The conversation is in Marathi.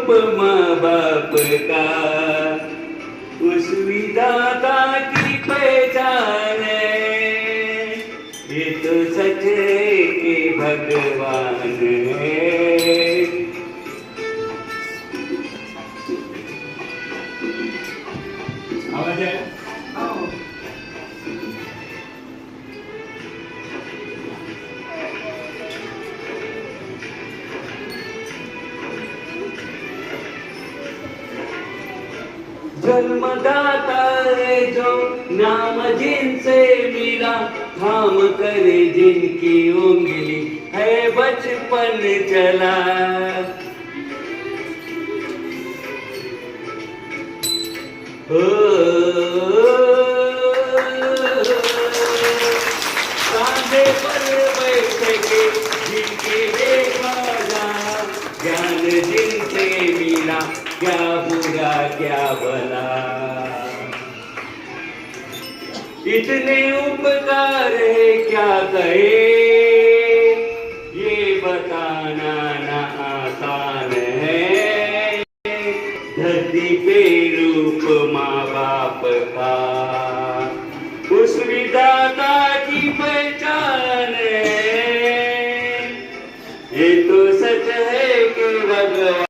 रूप माँ बाप का, उस विधाता की पहचान है, ये तो सच है कि भगवान है। आवाज है? जन्मदाता है जो नाम जिनसे मिला, थाम कर जिनकी उंगली है बचपन चला। कांधे पर बैठ के जिनके देखा जा, ज्ञान जिनसे मिला, क्या बुरा क्या भला। इतने उपकार है क्या कहे, ये बताना ना आसान है। धरती पे रूप माँ बाप का, उस विधाता की पहचान